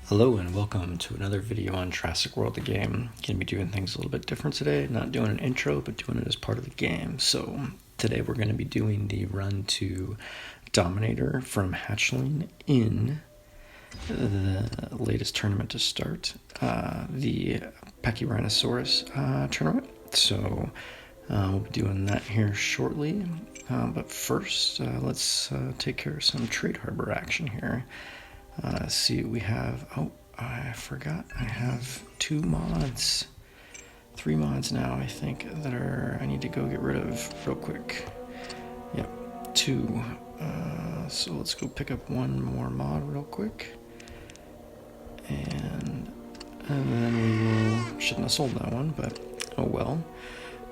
Hello and welcome to another video on Jurassic World the game. Gonna be doing things a little bit different today, not doing an intro, but doing it as part of the game. So today we're gonna be doing the run to Dominator from Hatchling in the latest tournament to start, the Pachyrhinosaurus tournament. So we'll be doing that here shortly. But first, let's take care of some Trade Harbor action here. See what we have. Oh, I forgot. I have three mods now, I think, that I need to go get rid of real quick. Yep, 2. So let's go pick up one more mod real quick. And then we will, shouldn't have sold that one, but oh well.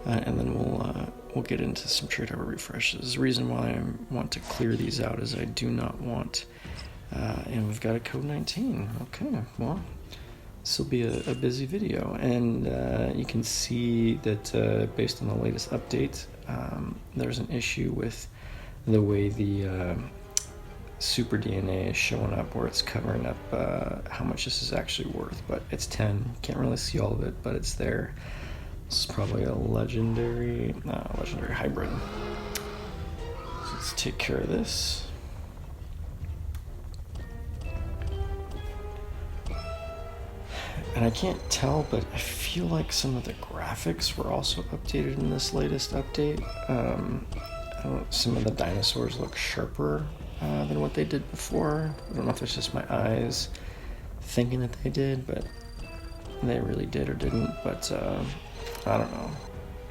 And then we'll get into some Trade Harbor refreshes. The reason why I want to clear these out is I do not want... and we've got a code 19. Okay, well, this will be a busy video. And you can see that based on the latest update, there's an issue with the way the super DNA is showing up, where it's covering up how much this is actually worth. But it's 10. Can't really see all of it, but it's there. This is probably a legendary hybrid. So let's take care of this. And I can't tell, but I feel like some of the graphics were also updated in this latest update. Some of the dinosaurs look sharper than what they did before. I don't know if it's just my eyes thinking that they did, but they really did or didn't. But I don't know.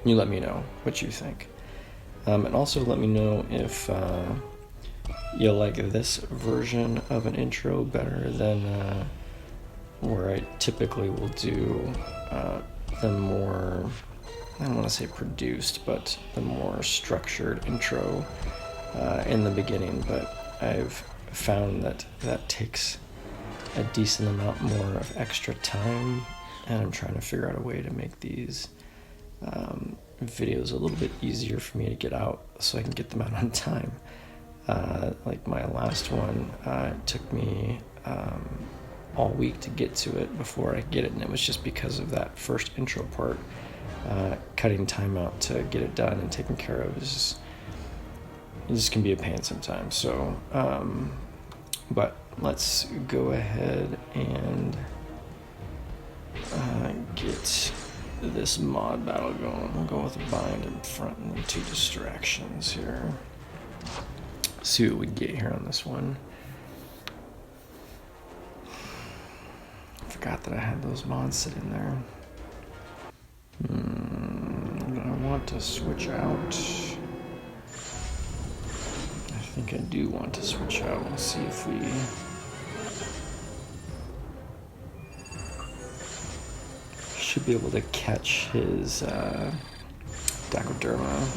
You let me know what you think. And also let me know if you like this version of an intro better than... where I typically will do the more, I don't want to say produced, but the more structured intro in the beginning. But I've found that takes a decent amount more of extra time, and I'm trying to figure out a way to make these videos a little bit easier for me to get out so I can get them out on time. Like my last one, it took me all week to get to it before I get it, and it was just because of that first intro part. Cutting time out to get it done and taken care of is just can be a pain sometimes. So but let's go ahead and get this mod battle going. We'll go with a bind in front and then 2 distractions here. See what we get here on this one. Forgot that I had those mods sitting there. I want to switch out. I think I do want to switch out. Let's see if we... should be able to catch his Dacoderma.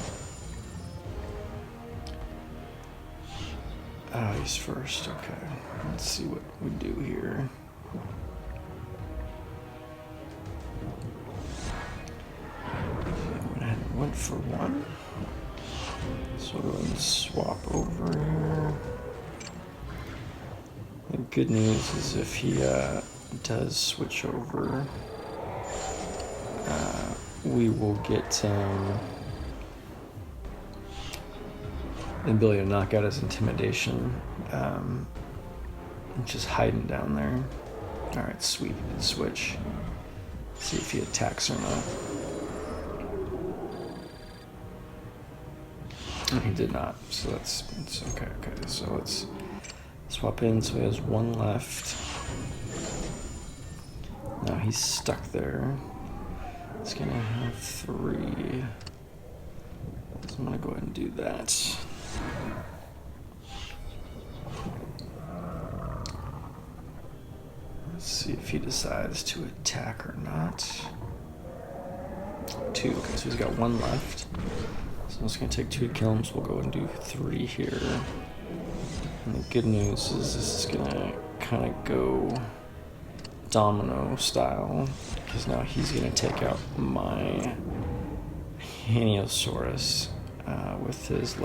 Oh, he's first. Okay. Let's see what we do here. Went for 1. So we'll go ahead and swap over here. The good news is if he does switch over, we will get the ability to knock out his intimidation, just hiding down there. Alright, sweet. Switch. See if he attacks or not. He did not, so it's okay. Okay, so let's swap in. So he has 1 left. Now he's stuck there. He's gonna have 3. So I'm gonna go ahead and do that. Let's see if he decides to attack or not. 2. Okay, so he's got 1 left. So it's going to take 2 to kill him, so we'll go and do 3 here. And the good news is this is going to kind of go domino style, because now he's going to take out my Pachyrhinosaurus with his So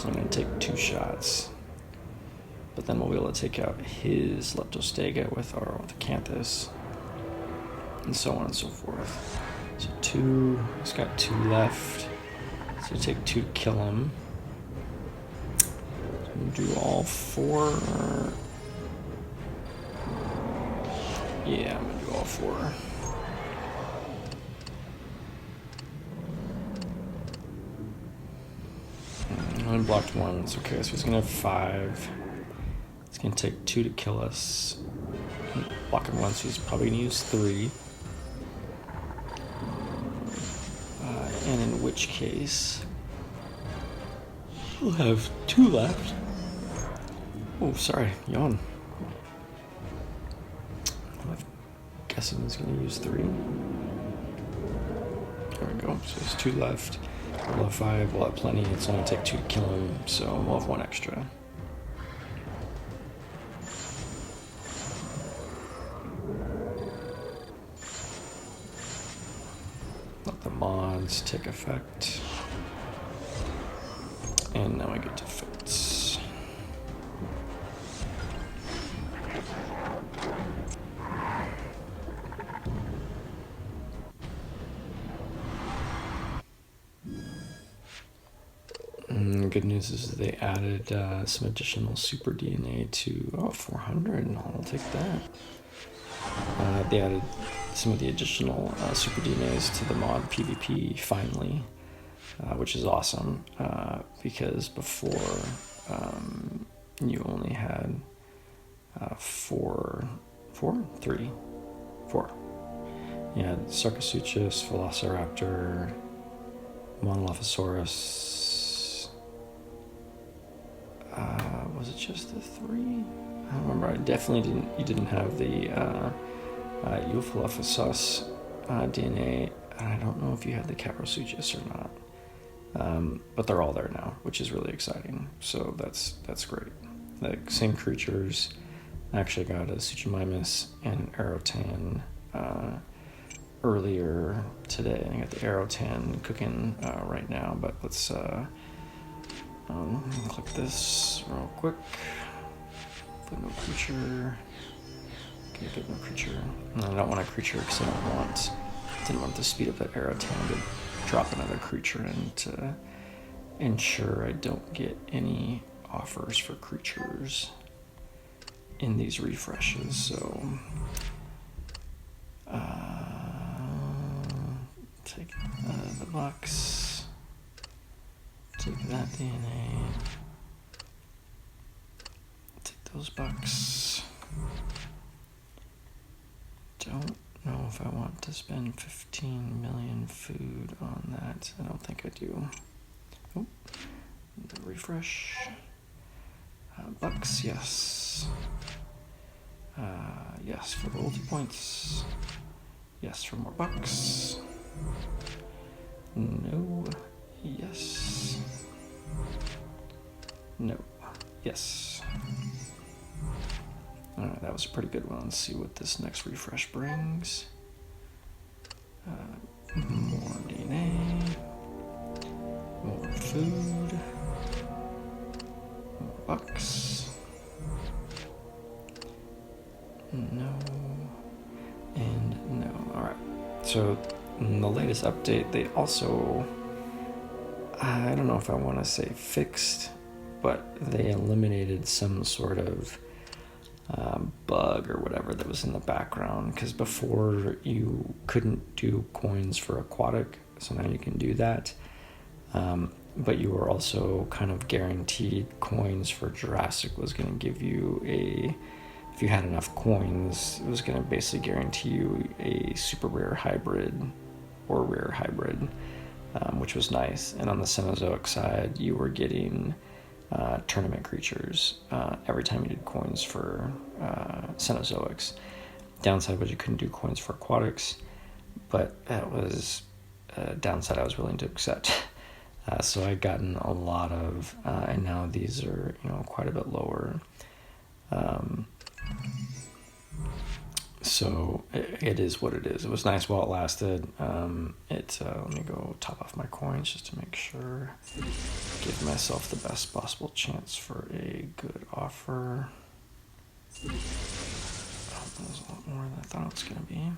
I'm going to take 2 shots. but then we'll be able to take out his Leptostega with our Acanthus, and so on and so forth. So 2, he's got 2 left. So take 2 to kill him. So I'm gonna do all 4. Yeah, I'm gonna do all 4. Only blocked 1. It's okay. So he's gonna have 5. It's gonna take 2 to kill us. Block him once. So he's probably gonna use 3. And in which case, we'll have 2 left. Oh, sorry, yawn. I'm guessing he's going to use 3. There we go. So there's 2 left. We'll have 5. We'll have plenty. It's only take 2 to kill him, so we'll have 1 extra. Let the mods take effect. And now I get to Fitz. Good news is they added some additional super DNA to 400. I'll take that. They added some of the additional super DNAs to the mod PvP finally, which is awesome because before you only had 4. You had Sarcosuchus, Velociraptor, Monolophosaurus. Was it just the 3? I don't remember. I definitely didn't. You didn't have the Euophilophus DNA. And I don't know if you had the Caprosuchus or not. But they're all there now, which is really exciting. So that's great. The same creatures. I actually got a Suchomimus and an Aerotan earlier today. I got the Aerotan cooking right now, but let's click this real quick. Put no creature. Okay, get no creature. And I don't want a creature because I didn't want to speed up that Aerotan to drop another creature in to ensure I don't get any offers for creatures in these refreshes. So take the box, take that DNA, take those bucks. Don't know if I want to spend 15 million food on that. I don't think I do. Oh, the refresh. Bucks, yes. Yes, for the ulti points. Yes, for more bucks. No. Yes. No. Yes. Alright, that was a pretty good one. Let's see what this next refresh brings. More DNA. More food. More bucks. No. And no. Alright. So, in the latest update, they also, I don't know if I want to say fixed, but they eliminated some sort of bug or whatever that was in the background, because before you couldn't do coins for aquatic, so now you can do that, but you were also kind of guaranteed coins for Jurassic. Was going to give you if you had enough coins, it was going to basically guarantee you a super rare hybrid or rare hybrid, which was nice. And on the Cenozoic side, you were getting tournament creatures every time you did coins for Cenozoics. Downside was you couldn't do coins for aquatics, but that was a downside I was willing to accept. So I'd gotten a lot of, and now these are quite a bit lower. So it is what it is. It was nice while it lasted. Let me go top off my coins just to make sure. Give myself the best possible chance for a good offer. Oh, that was a lot more than I thought it was going to be.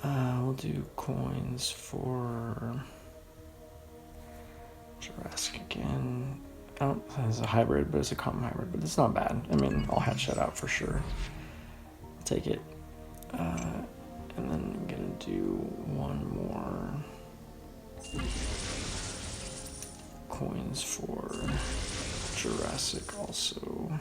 We'll do coins for Jurassic again. Oh, it's a hybrid, but it's a common hybrid, but it's not bad. I mean, I'll hatch that out for sure. I'll take it. And then I'm going to do one more. Coins for Jurassic also.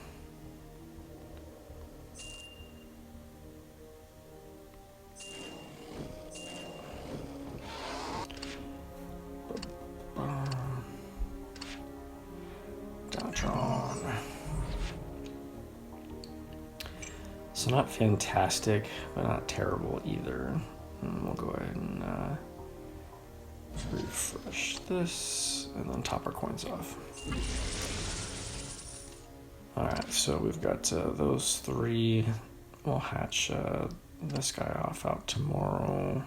So not fantastic, but not terrible either. And we'll go ahead and refresh this and then top our coins off. Alright, so we've got those three. We'll hatch this guy off out tomorrow.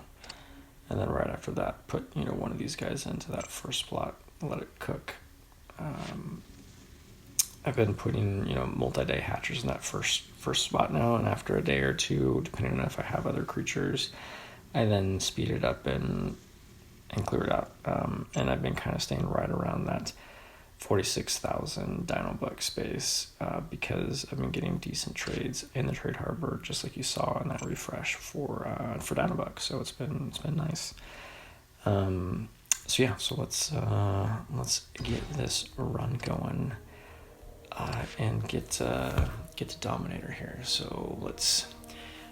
And then right after that, put one of these guys into that first slot, let it cook. I've been putting multi-day hatchers in that first spot now, and after a day or two, depending on if I have other creatures, I then speed it up and clear it out. And I've been kind of staying right around that 46,000 Dino Buck space because I've been getting decent trades in the trade harbor, just like you saw in that refresh for Dino Buck. So it's been nice. So let's get this run going. And get to Dominator here. So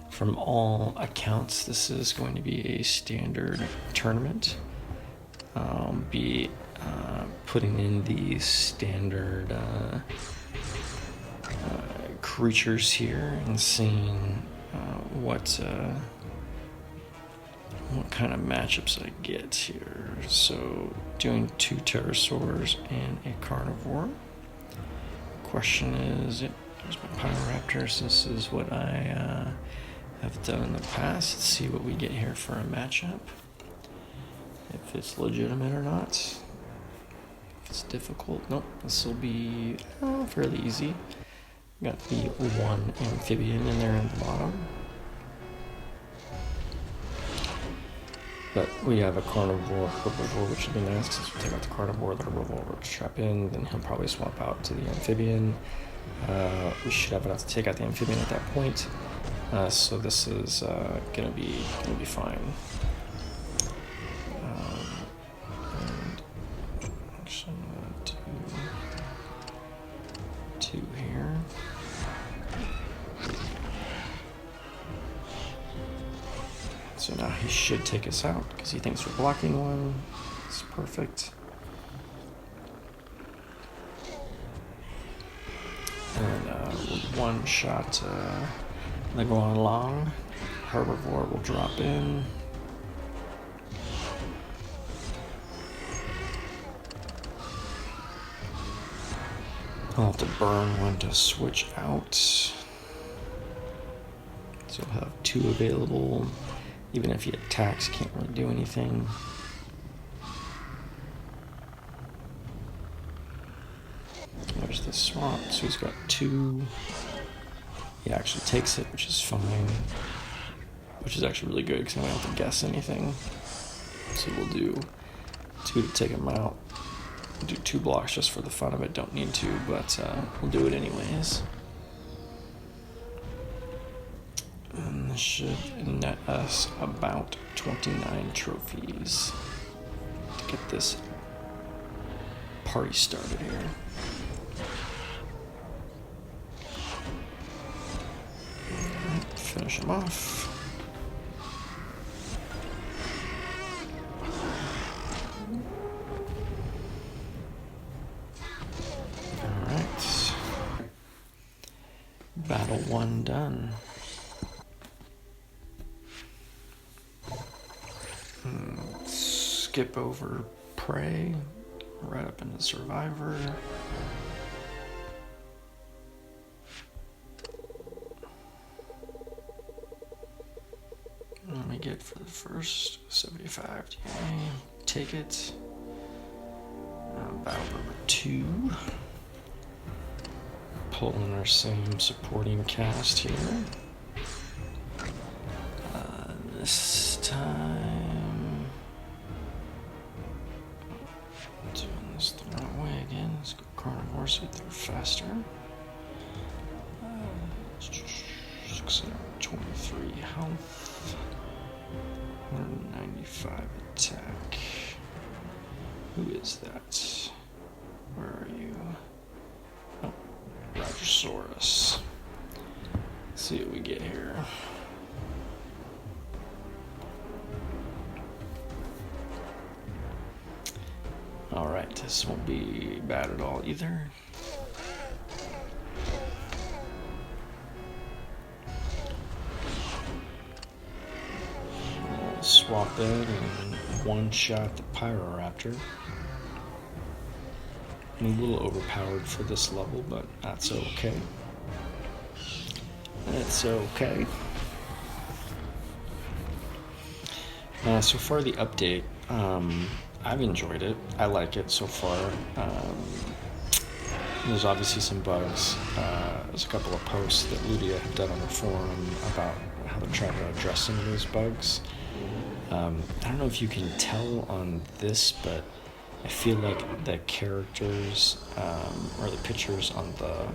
from all accounts, this is going to be a standard tournament. I'll be putting in the standard creatures here and seeing what kind of matchups I get here. So doing 2 pterosaurs and a carnivore. Question is, there's my Pyroraptors. This is what I have done in the past. Let's see what we get here for a matchup. If it's legitimate or not. If it's difficult, nope. This will be fairly easy. Got the one amphibian in there in the bottom. But we have a carnivore, herbivore, which would be nice since we take out the carnivore, the herbivore will trap in, then he'll probably swap out to the amphibian. We should have enough to take out the amphibian at that point. So this is gonna be fine. And actually, I'm gonna do 2 here. So now he should take us out because he thinks we're blocking one. It's perfect. And with one shot, they go on long. Herbivore will drop in. I'll have to burn one to switch out. So you'll have 2 available. Even if he attacks, can't really do anything. There's the swap, so he's got 2. He actually takes it, which is fine. Which is actually really good, because I don't have to guess anything. So we'll do 2 to take him out. We'll do 2 blocks just for the fun of it, don't need to, but we'll do it anyways. And this should net us about 29 trophies to get this party started here. Alright, finish him off. Alright. Battle 1 done. Skip over prey, right up into survivor. get for the first 75 DA. Take it. Battle number 2. Pulling our same supporting cast here. This time, doing this the wrong way again. Let's go carnivore so they're faster. 623 health, 195 attack. Who is that? Where are you? Oh, Pachyrhinosaurus. Let's see what we get here. Alright, this won't be bad at all either. We'll swap in and one-shot the Pyroraptor. I'm a little overpowered for this level, but that's okay. That's okay. So far the update, I've enjoyed it. I like it so far. There's obviously some bugs. There's a couple of posts that Ludia have done on the forum about how they're trying to address some of those bugs. I don't know if you can tell on this, but I feel like the characters or the pictures on the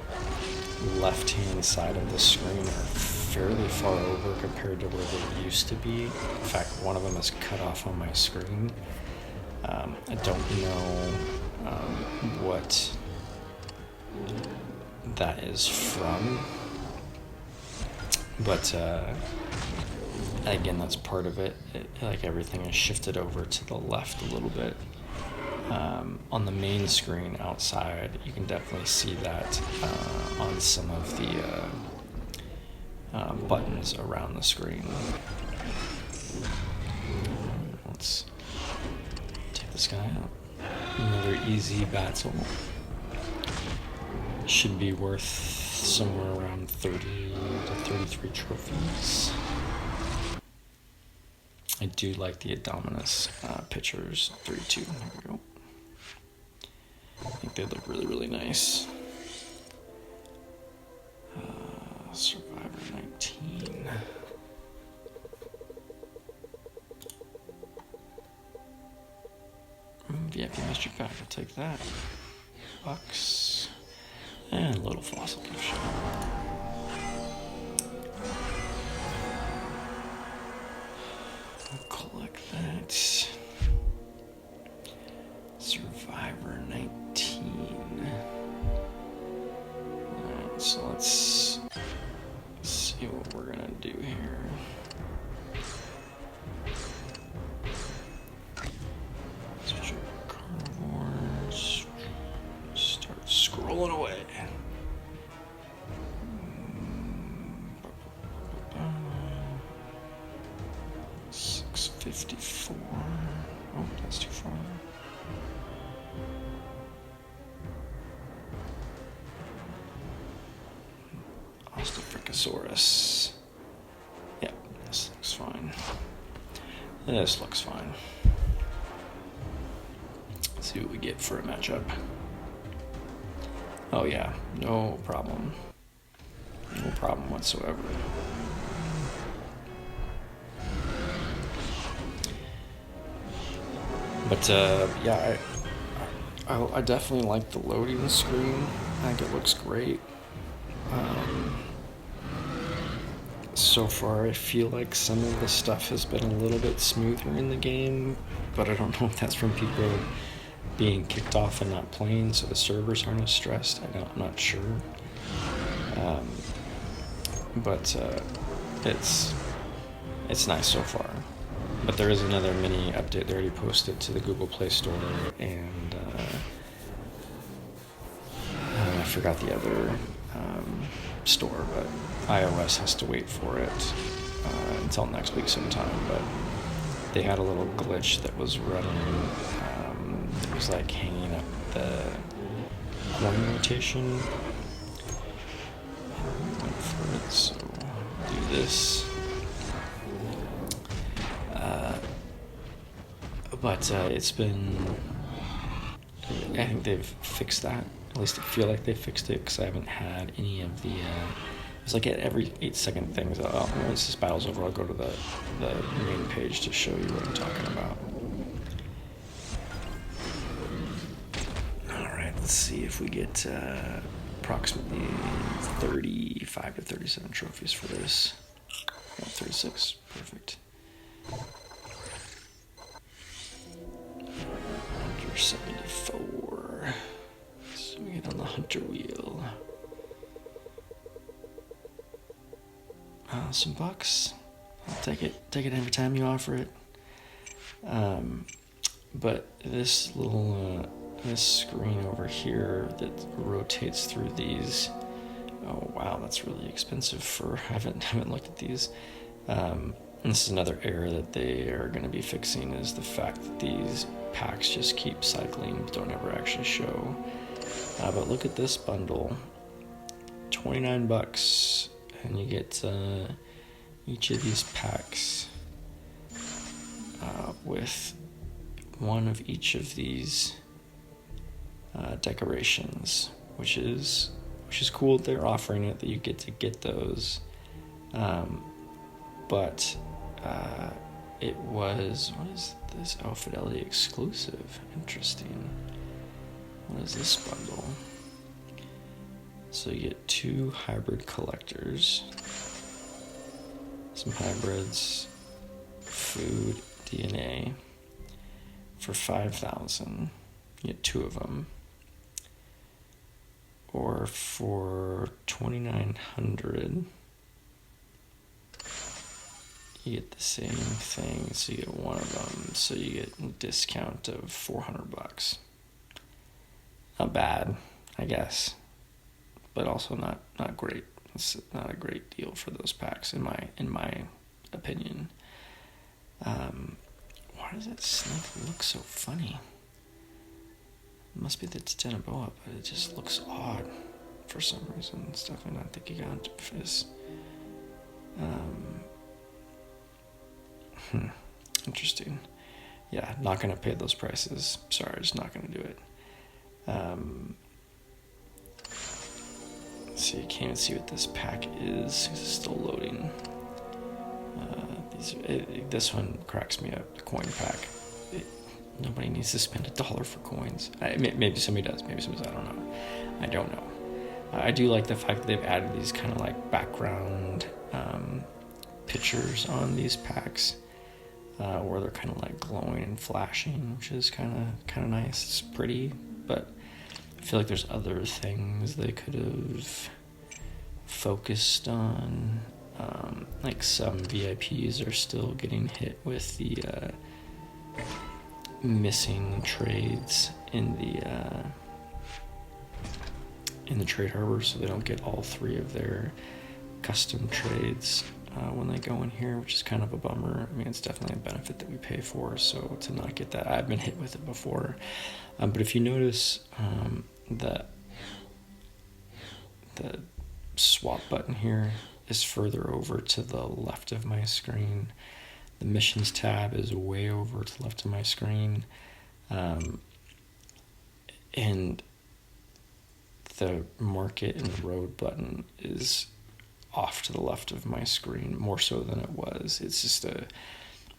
left-hand side of the screen are fairly far over compared to where they used to be. In fact, one of them is cut off on my screen. I don't know what that is from, but again, that's part of it. Like everything is shifted over to the left a little bit. On the main screen outside, you can definitely see that on some of the buttons around the screen. Let's take this guy out. Another easy battle. Should be worth somewhere around 30 to 33 trophies. I do like the Dominus pictures. 32. There we go. I think they look really, really nice. Survivor 19. VIP mystery pack. I'll take that. Bucks. And a little fossil gift shop. I'll collect that. Survivor 19. Alright, so let's see what we're gonna do here. Switch over carnivores. Start scrolling away. 654. Oh, that's too far. Pachyrhinosaurus. Yep, this looks fine. This looks fine. Let's see what we get for a matchup. Oh yeah, no problem. No problem whatsoever. But yeah, I definitely like the loading screen. I think it looks great. So far, I feel like some of the stuff has been a little bit smoother in the game, but I don't know if that's from people being kicked off and not playing, so the servers aren't as stressed. I'm not sure. But it's nice so far. But there is another mini update they already posted to the Google Play Store, and I forgot the other store, but iOS has to wait for it until next week sometime. But they had a little glitch that was running. It was like hanging up the coin rotation. Wait for it, so do this. But it's been, I think they've fixed that. At least I feel like they fixed it, because I haven't had any of the, it's like at every 8-second things, once this battle's over, I'll go to the main page to show you what I'm talking about. Alright, let's see if we get approximately 35 to 37 trophies for this. 36, perfect. 174. So we get on the hunter wheel. Some bucks. I'll take it every time you offer it. But this little this screen over here that rotates through these. Oh wow, that's really expensive for. I haven't looked at these. And this is another error that they are going to be fixing, is the fact that these packs just keep cycling but don't ever actually show. But look at this bundle, $29, and you get each of these packs with one of each of these decorations, which is cool. They're offering it that you get to get those, but it was, what is this? Oh, Fidelity exclusive. Interesting. What is this bundle? So you get 2 hybrid collectors, some hybrids, food, DNA for 5,000. You get 2 of them. Or for 2,900, you get the same thing. So you get 1 of them. So you get a discount of $400. Not bad, I guess, but also not great. It's not a great deal for those packs, in my opinion. Why does that snake look so funny? It must be the Titanoboa, but it just looks odd for some reason. It's definitely not the Gigantopithecus. Interesting. Yeah, not going to pay those prices. Sorry, just not going to do it. Let's see, I can't even see what this pack is. It's still loading. This one cracks me up, the coin pack. Nobody needs to spend $1 for coins. Maybe somebody does, maybe somebody does, I don't know. I do like the fact that they've added these kind of like background pictures on these packs, where they're kind of like glowing and flashing, which is kind of nice. It's pretty, but I feel like there's other things they could have focused on. Like some VIPs are still getting hit with the missing trades in the trade harbor, so they don't get all 3 of their custom trades when they go in here, which is kind of a bummer. I mean, it's definitely a benefit that we pay for, so to not get that, I've been hit with it before. But if you notice, the swap button here is further over to the left of my screen. The missions tab is way over to the left of my screen. And the market and the road button is off to the left of my screen, more so than it was. It's just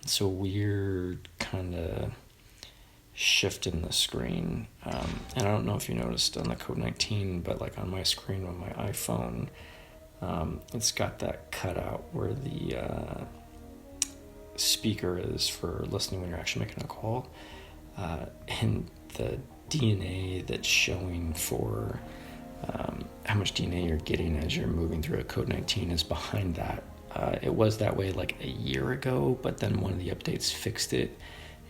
it's a weird kind of shift in the screen. And I don't know if you noticed on the Code 19, but like on my screen on my iPhone, it's got that cutout where the speaker is for listening when you're actually making a call, and the DNA that's showing for how much DNA you're getting as you're moving through a Code 19 is behind that. It was that way like a year ago, but then one of the updates fixed it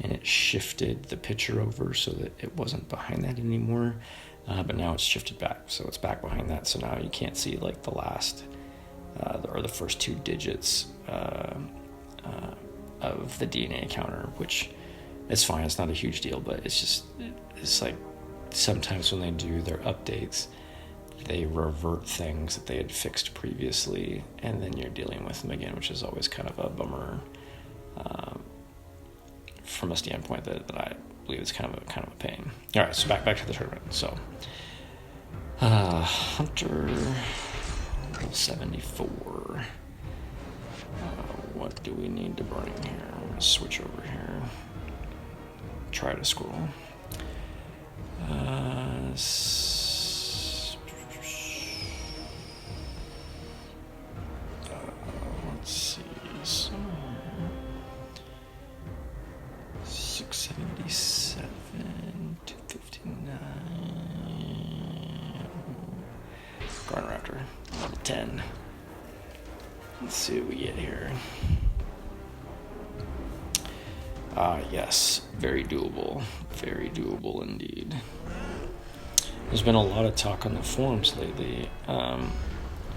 and it shifted the picture over so that it wasn't behind that anymore. But now it's shifted back, so it's back behind that. So now you can't see like the last or the first 2 digits of the DNA counter, which is fine. It's not a huge deal, but it's like sometimes when they do their updates, they revert things that they had fixed previously, and then you're dealing with them again, which is always kind of a bummer from a standpoint that I believe is kind of a pain. All right, so back to the tournament. So Hunter level 74. What do we need to bring here? I'm gonna switch over here. Try to scroll. Let's see. So 677, 259. Garden Raptor, level 10. Let's see what we get here. Yes, very doable. Very doable indeed. There's been a lot of talk on the forums lately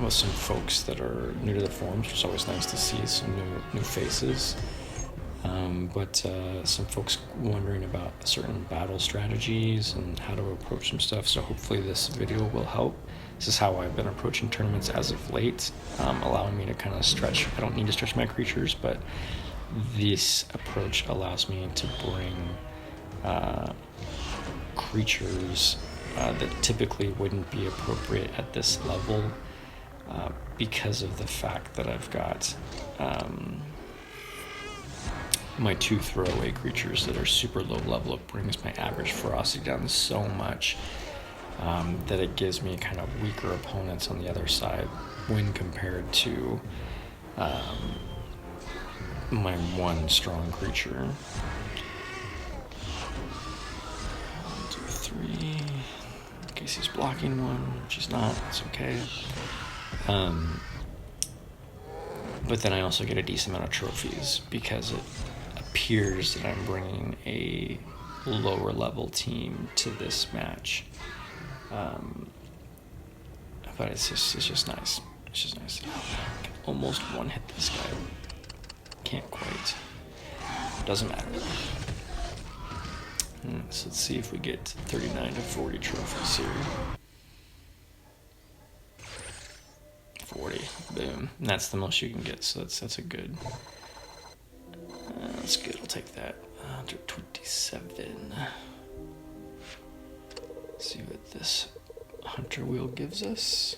with some folks that are new to the forums. It's always nice to see some new faces. But some folks wondering about certain battle strategies and how to approach some stuff. So hopefully this video will help. This is how I've been approaching tournaments as of late, allowing me to kind of stretch. I don't need to stretch my creatures, but this approach allows me to bring creatures that typically wouldn't be appropriate at this level because of the fact that I've got my 2 throwaway creatures that are super low level. It brings my average ferocity down so much that it gives me kind of weaker opponents on the other side when compared to my 1 strong creature. 1, 2, 3. In case he's blocking 1, which he's not, it's okay. But then I also get a decent amount of trophies because it appears that I'm bringing a lower level team to this match. But it's just nice. It's just nice. I can almost one hit this guy. Can't quite. Doesn't matter. So let's see if we get 39 to 40 trophies here. 40. Boom. And that's the most you can get, so that's a good. That's good. I'll take that. 127. Let's see what this Hunter wheel gives us.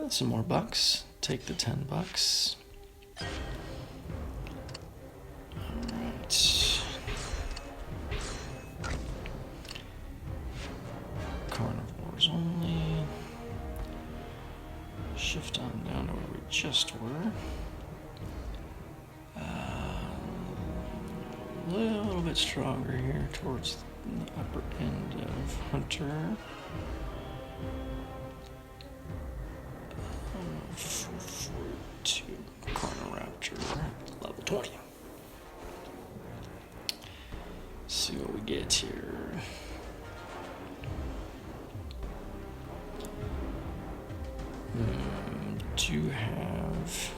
Some more bucks. Take the $10. Alright. Carnivores only. Shift on down to where we just were. A little bit stronger here towards the upper end of Hunter. 442 Carnoraptor, level 20. See what we get here. Do have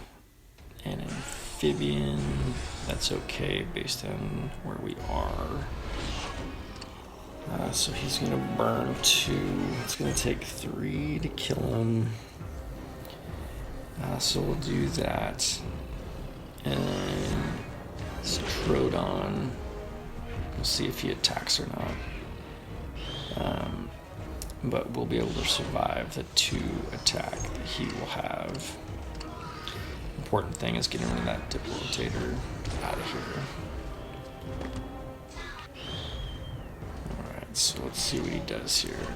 an amphibian. That's okay based on where we are. So he's gonna burn 2. It's gonna take 3 to kill him. So we'll do that. And Strodon. We'll see if he attacks or not. But we'll be able to survive the 2 attack that he will have. Important thing is getting rid of that dip rotator out of here. Alright, so let's see what he does here.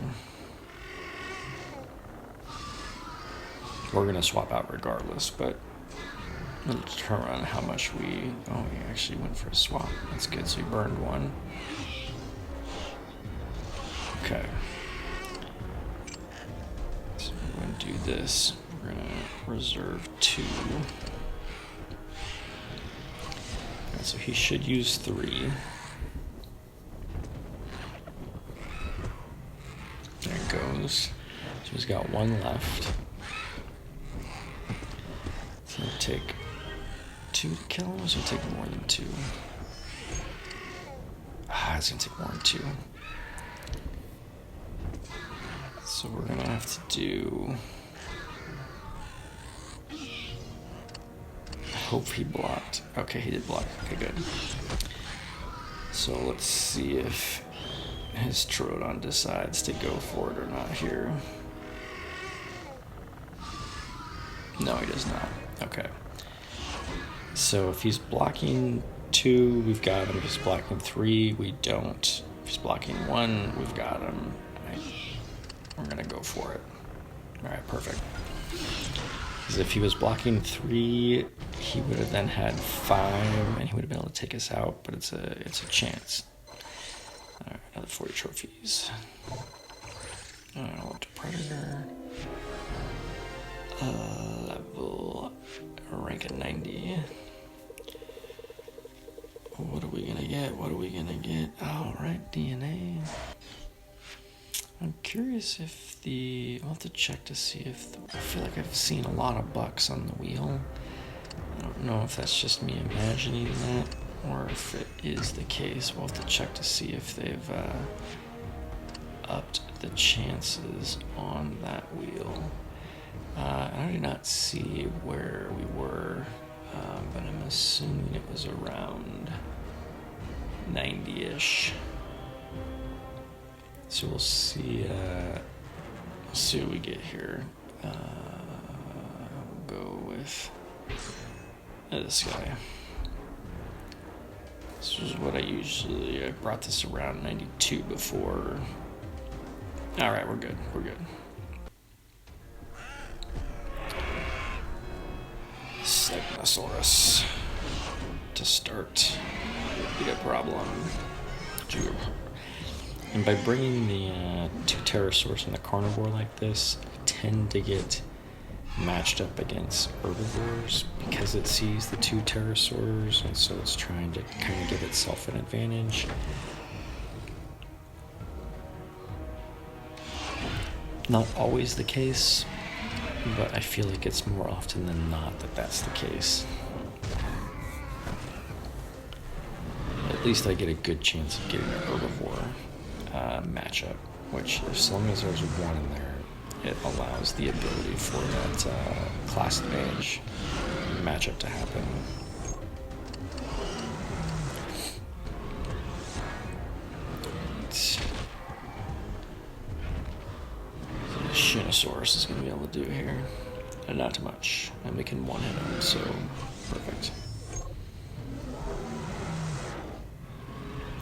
We're going to swap out regardless, but we'll determine how much we... Oh, he actually went for a swap. That's good, so he burned 1. Okay. So we're going to do this. We're going to reserve 2. Right, so he should use 3. There it goes. So he's got 1 left. It's going to take 2 to kill him, or is it going to take more than 2? It's going to take more than 2. So we're going to have to do hope he blocked. Okay, he did block. Okay, good. So let's see if his Troodon decides to go for it or not here. No, he does not. Okay. So if he's blocking 2, we've got him. If he's blocking 3, we don't. If he's blocking 1, we've got him. We're going to go for it. All right, perfect. Because if he was blocking 3, he would have then had 5, and he would have been able to take us out, but it's a chance. All right, another 40 trophies. All right, I'll up to Predator. Level, rank at 90. What are we gonna get? What are we gonna get? Oh, right, DNA. I'm curious if I'll have to check to see if I feel like I've seen a lot of bucks on the wheel. I don't know if that's just me imagining that or if it is the case. We'll have to check to see if they've upped the chances on that wheel. I did not see where we were, but I'm assuming it was around 90-ish. So we'll see what we get here. We'll go with this guy. This is what I brought this around 92 before. All right, we're good. We're good. Pachyrhinosaurus to start would be a problem. And by bringing the 2 pterosaurs and the carnivore like this, I tend to get matched up against herbivores because it sees the 2 pterosaurs, and so it's trying to kind of give itself an advantage. Not always the case, but I feel like it's more often than not that that's the case. At least I get a good chance of getting an herbivore matchup, which as long as there's 1 in there, it allows the ability for that class advantage matchup to happen. Pachyrhinosaurus is going to be able to do here. And not too much. And we can one-hit him, so perfect.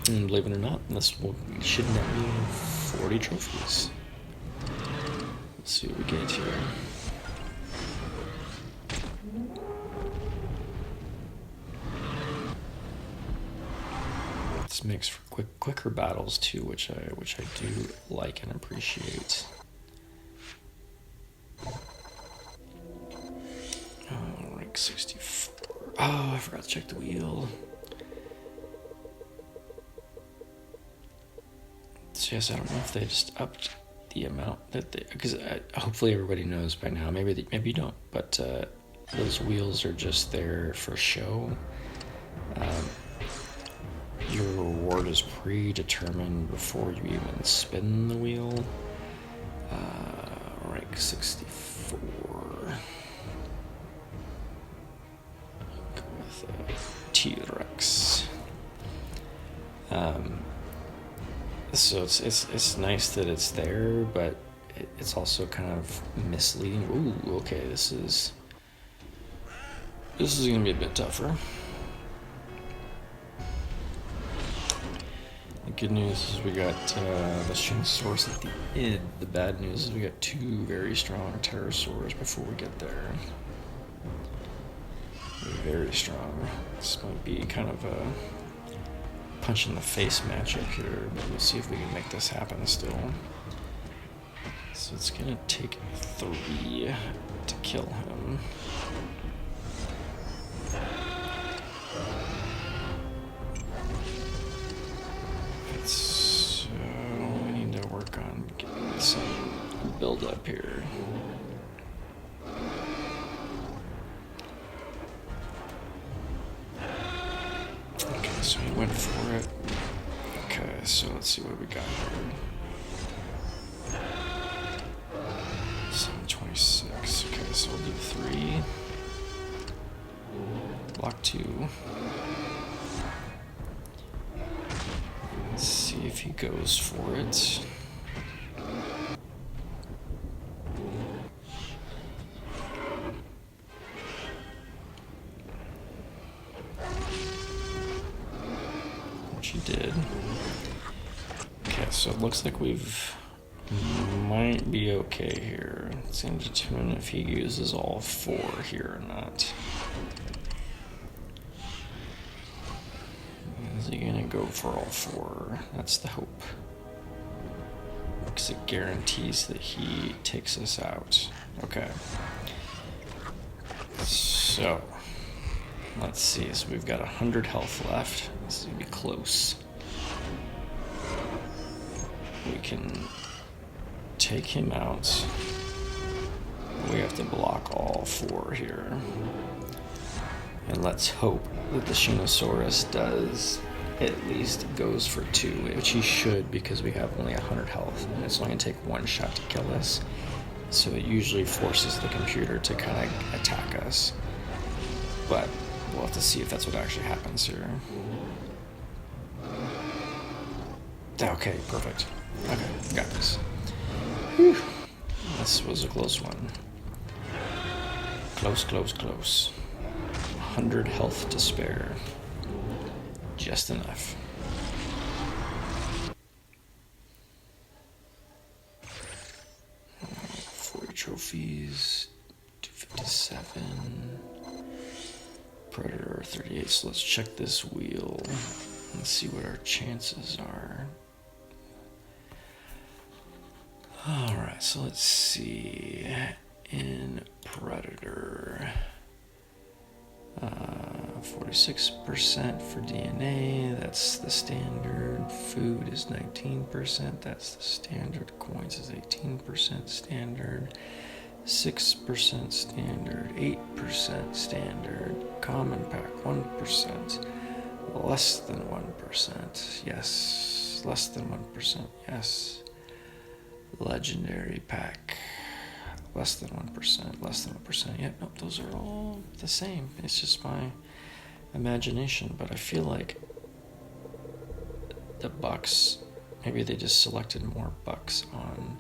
And believe it or not, we should net me 40 trophies. Let's see what we get here. This makes for quicker battles too, which I do like and appreciate. Oh, rank 64. Oh, I forgot to check the wheel. So yes, I don't know if they just upped the amount that they, because hopefully everybody knows by now. Maybe you don't, but those wheels are just there for show. Your reward is predetermined before you even spin the wheel. Rank 64. Go with T-Rex. So it's nice that it's there, but it's also kind of misleading. Ooh, okay, this is gonna be a bit tougher. The good news is we got the Pachyrhinosaurus at the end. The bad news is we got 2 very strong pterosaurs before we get there. Very strong. This might be kind of a punch in the face matchup here, but we'll see if we can make this happen still. So it's gonna take 3 to kill him. So we need to work on getting some build up here. Okay, so he went for it. Okay, so let's see what we got here. 726. Okay, so we'll do 3. 2. Let's see if he goes for it. Which he did. Okay, so it looks like we've might be okay here. It's going to determine if he uses all 4 here or not. Is he going to go for all 4? That's the hope. Because it guarantees that he takes us out. Okay. So, let's see. So we've got 100 health left. This is going to be close. We can take him out. We have to block all 4 here. And let's hope that the Pachyrhinosaurus does at least goes for 2, which he should because we have only 100 health and it's only going to take 1 shot to kill us. So it usually forces the computer to kind of attack us. But we'll have to see if that's what actually happens here. Okay, perfect. Okay, got this. Whew. This was a close one. Close, close, close. 100 health to spare. Just enough. 40 trophies. 257. Predator 38. So let's check this wheel and see what our chances are. Alright, so let's see. In Predator, 46% for DNA, that's the standard. Food is 19%, that's the standard. Coins is 18% standard. 6% standard, 8% standard. Common pack, 1%. Less than 1%, yes. Less than 1%, yes. Legendary pack, less than 1%, less than 1%. Yep, nope, those are all the same. It's just my imagination, but I feel like the bucks, maybe they just selected more bucks on,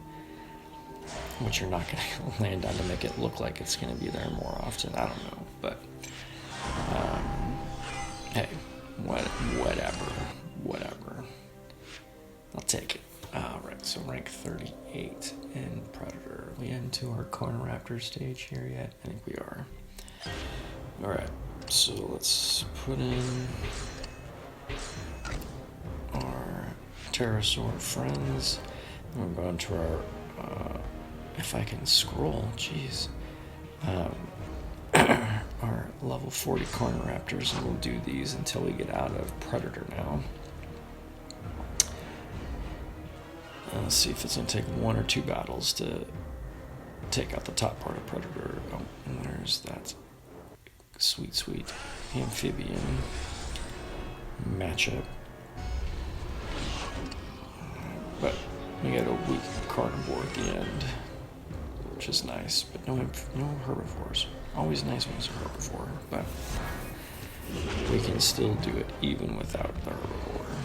which you're not going to land on to make it look like it's going to be there more often. I don't know, but hey, whatever. I'll take it. Alright, so rank 38 in Predator. Are we into our Corn Raptor stage here yet? I think we are. Alright, so let's put in our pterosaur friends. We're going to our, if I can scroll, jeez. Our level 40 Corn Raptors, and we'll do these until we get out of Predator now. Let's see if it's going to take 1 or 2 battles to take out the top part of Predator. Oh, and there's that sweet amphibian matchup. But we got a weak carnivore at the end, which is nice, but no herbivores. Always nice when it's a herbivore, but we can still do it even without the herbivore.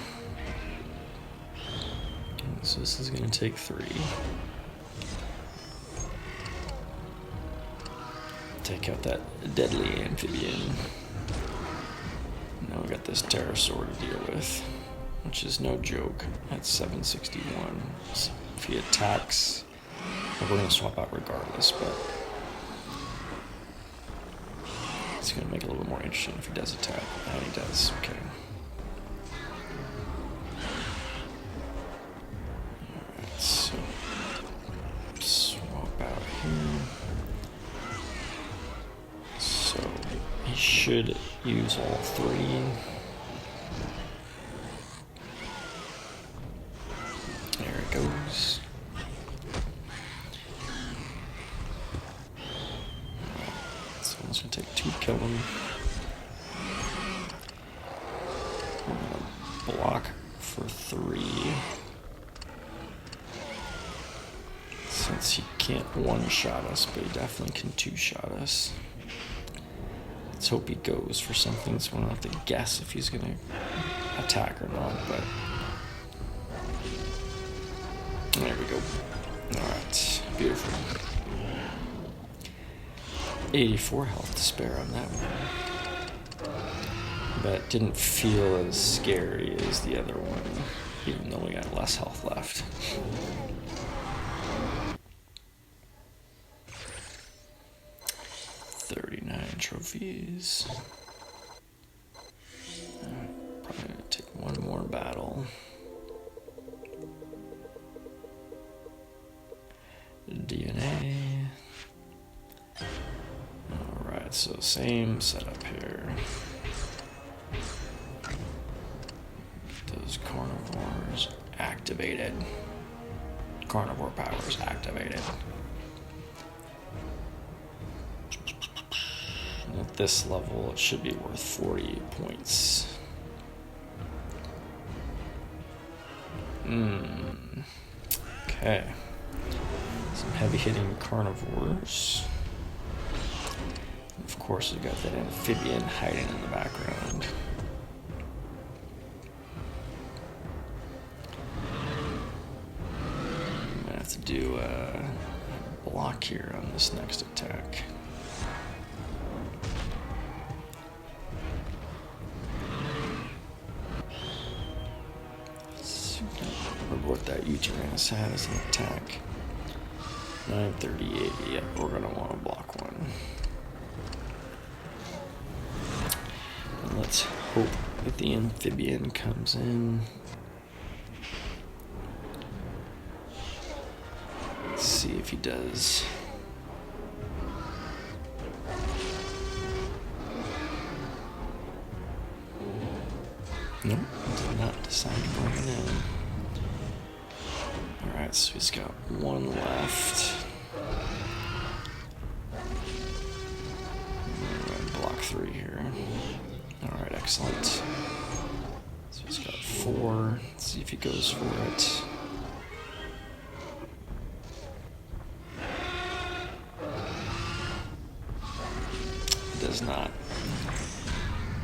So this is going to take 3. Take out that deadly amphibian. Now we got this pterosaur to deal with, which is no joke. That's 761. So if he attacks, we're going to swap out regardless, but it's going to make it a little bit more interesting if he does attack. And he does, okay. So, swap out here. So, he should use all 3. There it goes. So, it's going to take 2 to kill him. I'm going to block for 3. Since he can't one-shot us, but he definitely can two-shot us. Let's Let's hope he goes for something, so we don't have to guess if he's gonna attack or not, but there we go. Alright, beautiful. 84 health to spare on that one. But didn't feel as scary as the other one, even though we got less health left. Trophies. Probably gonna take one more battle. DNA. Alright, so same setup here. Those carnivores activated. Carnivore powers activated. At this level, it should be worth 40 points. Okay. Some heavy-hitting carnivores. Of course, we got that amphibian hiding in the background. I'm gonna have to do a block here on this next attack. What that Pachyrhinosaurus had as an attack. 938, yep, we're gonna want to block one. And let's hope that the amphibian comes in. Let's see if he does. Nope, did not decide to bring it in. Alright, so he's got one left. Block 3 here. Alright, excellent. So he's got 4. Let's see if he goes for it. He does not.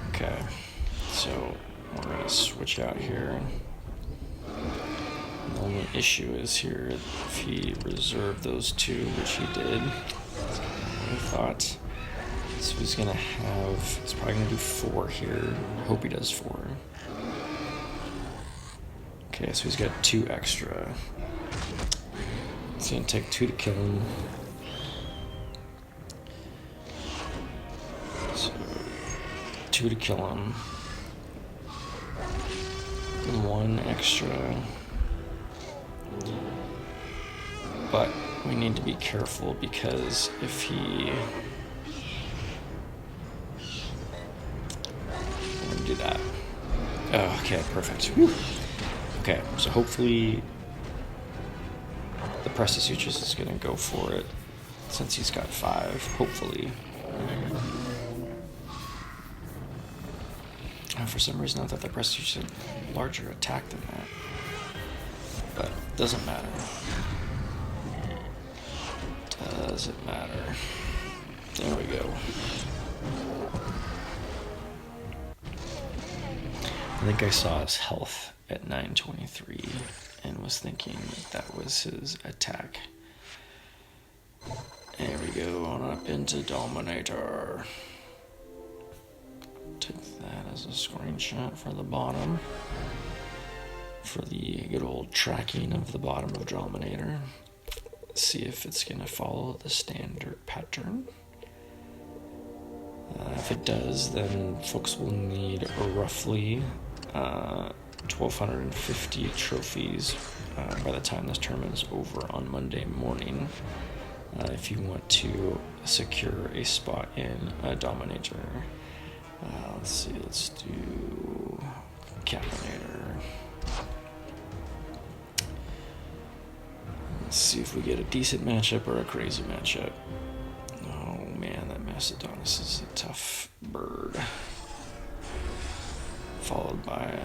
Okay, so we're going to switch out here. The only issue is here if he reserved those 2, which he did. That's kind of what I thought. So he's gonna have, he's probably gonna do 4 here. I hope he does 4. Okay, so he's got 2 extra. It's gonna take 2 to kill him. So 2 to kill him. And 1 extra. But we need to be careful because if he... I'm gonna do that. Oh, okay, perfect. Whew. Okay, so hopefully the Pachyrhinosaurus is gonna go for it since he's got 5, hopefully. For some reason I thought the Pachyrhinosaurus had a larger attack than that. But it doesn't matter. Doesn't matter. There we go. I think I saw his health at 923 and was thinking that was his attack. There we go, on up into Dominator. Take that as a screenshot for the bottom. For the good old tracking of the bottom of Dominator. See if it's going to follow the standard pattern. If it does, then folks will need roughly 1,250 trophies by the time this tournament is over on Monday morning. If you want to secure a spot in Dominator. Let's see, let's do Capinator. Let's see if we get a decent matchup or a crazy matchup. Oh man, that Mastodonus is a tough bird. Followed by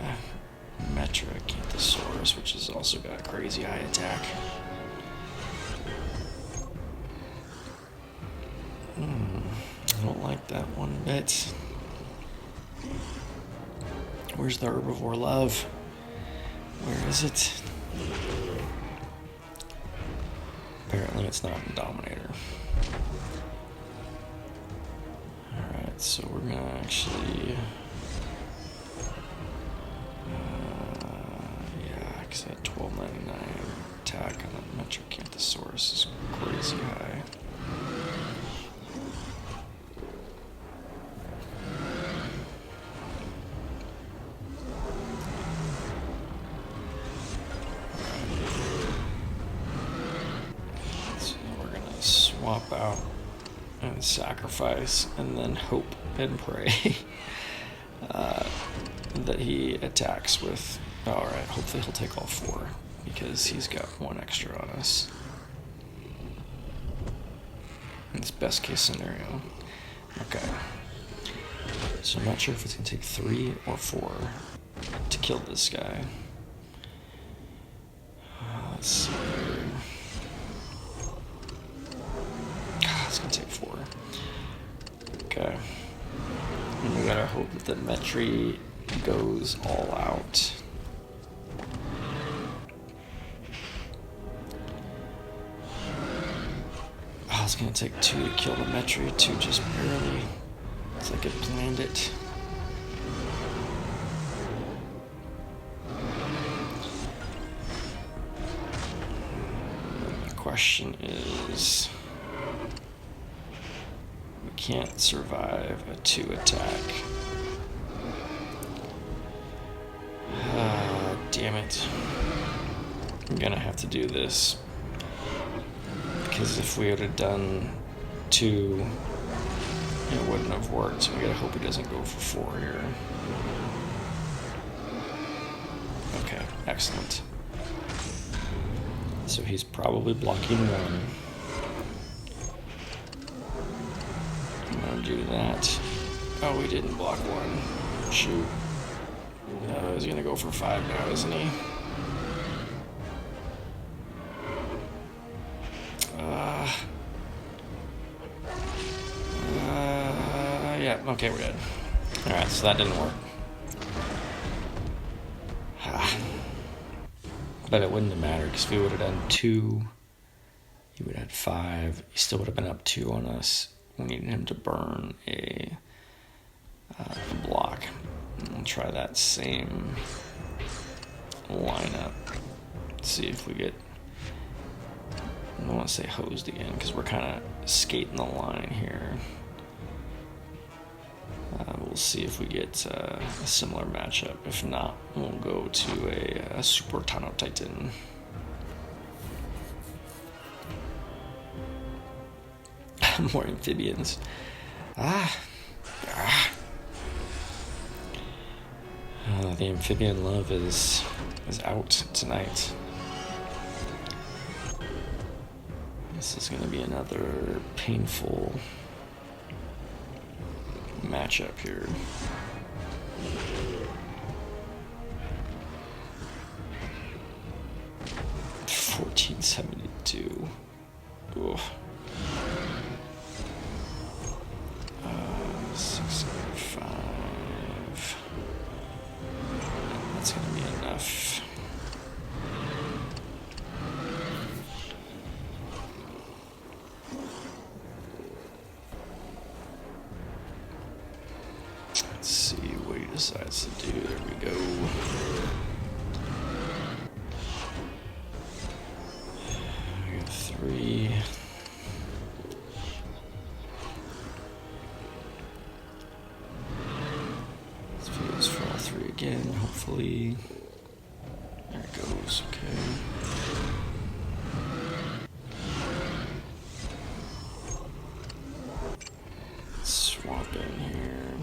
a Pachyrhinosaurus, which has also got a crazy high attack. I don't like that one bit. Where's the herbivore love? Where is it? Apparently it's not in Dominator. Alright, so we're gonna actually... yeah, because that 1299 attack on the Pachyrhinosaurus is crazy high. Swap out and sacrifice and then hope and pray that he attacks with... Alright, hopefully he'll take all 4 because he's got 1 extra on us. It's best case scenario. Okay. So I'm not sure if it's going to take 3 or 4 to kill this guy. Let's see. It's gonna take 4. Okay. And we gotta hope that the Metri goes all out. Oh, it's gonna take 2 to kill the Metri, 2 just barely. It's like it planned it. The question is... can't survive a 2 attack. Damn it. I'm gonna have to do this. Because if we would have done 2, it wouldn't have worked. So we gotta hope he doesn't go for 4 here. Okay, excellent. So he's probably blocking 1. Do that. Oh, we didn't block 1. Shoot. No, he's gonna go for 5 now, isn't he? Yeah, okay, we're good. Alright, so that didn't work. But it wouldn't have mattered, because if we would have done 2, he would have had 5. He still would have been up 2 on us. We needed him to burn a block. We'll try that same lineup. See if we get... I don't want to say hosed again, because we're kind of skating the line here. We'll see if we get a similar matchup. If not, we'll go to a Super Tano Titan. More amphibians. The amphibian love is out tonight. This is going to be another painful matchup here. $14.72. Oof. 675. That's gonna be enough. Let's see what he decides to do. There we go. I got 3. Again, hopefully. There it goes, okay. Let's swap in here.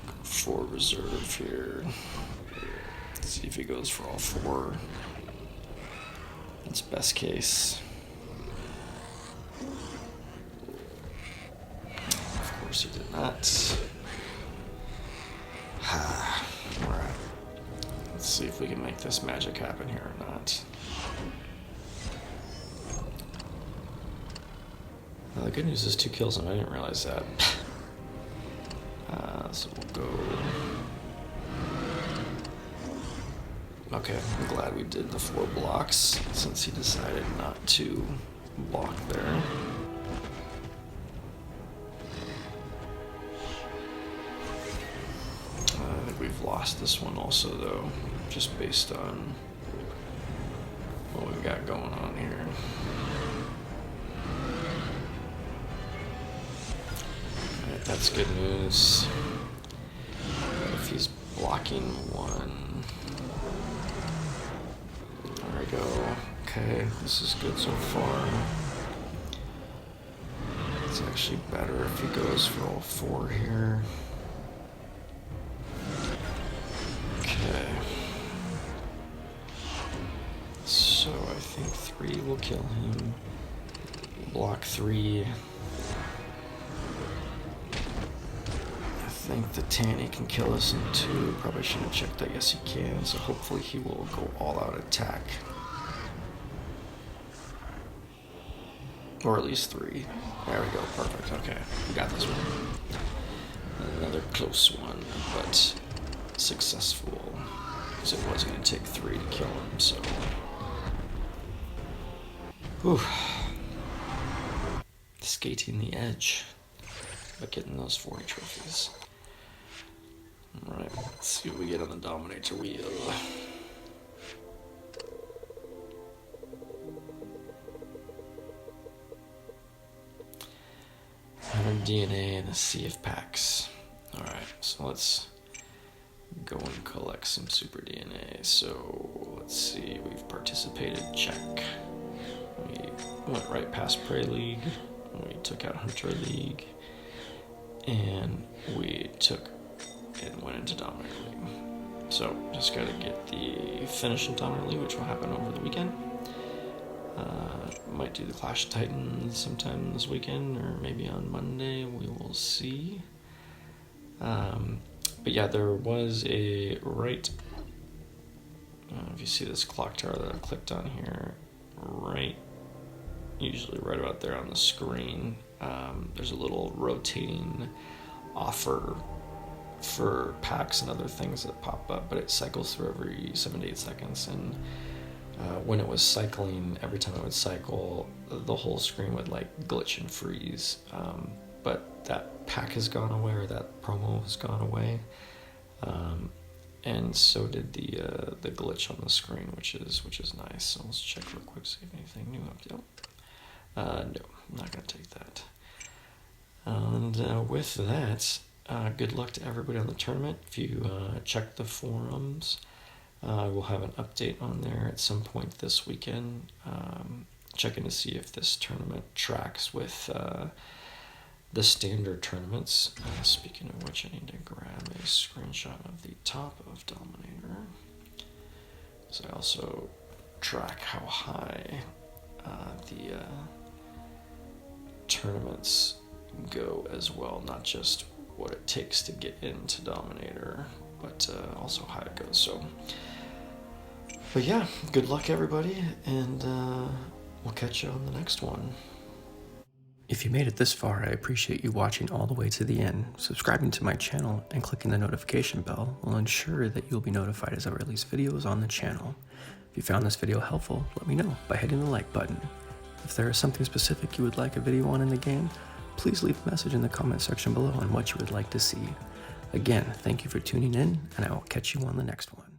Go for reserve here. Let's see if he goes for all 4. That's best case. He did not. Alright. Let's see if we can make this magic happen here or not. The good news is 2 kills, and I didn't realize that. So we'll go. Okay, I'm glad we did the 4 blocks since he decided not to block there. I think we've lost this one also, though, just based on what we've got going on here. Alright, that's good news. If he's blocking 1. There we go. Okay, this is good so far. It's actually better if he goes for all 4 here. Okay. So I think 3 will kill him. Block 3. I think the Tanny can kill us in 2. Probably should have checked that. Yes, he can. So hopefully he will go all-out attack. Or at least 3. There we go. Perfect. Okay. We got this one. Another close one, but successful. Because it was going to take 3 to kill him, so. Whew. Skating the edge. But getting those 40 trophies. Alright, let's see what we get on the Dominator wheel. 100 DNA and a sea of packs. Alright, so let's go and collect some super DNA. So let's see, we've participated, check. We went right past Prey League, we took out Hunter League, and we took and went into Dominator League. So just gotta get the finish in Dominator League, which will happen over the weekend. Might do the Clash of Titans sometime this weekend, or maybe on Monday, we will see. But yeah, there was a right, if you see this clock tower that I clicked on here, usually right about there on the screen, there's a little rotating offer for packs and other things that pop up, but it cycles through every 7 to 8 seconds, and when it was cycling, every time it would cycle, the whole screen would like glitch and freeze. But that pack has gone away, or that promo has gone away, and so did the glitch on the screen, which is nice. So let's check real quick, see if anything new up. No, I'm not gonna take that. And with that, good luck to everybody on the tournament. If you check the forums, we'll have an update on there at some point this weekend, checking to see if this tournament tracks with the standard tournaments. Speaking of which, I need to grab a screenshot of the top of Dominator, so I also track how high the tournaments go as well, not just what it takes to get into Dominator, but also how it goes. So, but yeah, good luck everybody, and we'll catch you on the next one. If you made it this far, I appreciate you watching all the way to the end. Subscribing to my channel and clicking the notification bell will ensure that you'll be notified as I release videos on the channel. If you found this video helpful, let me know by hitting the like button. If there is something specific you would like a video on in the game, please leave a message in the comment section below on what you would like to see. Again, thank you for tuning in, and I will catch you on the next one.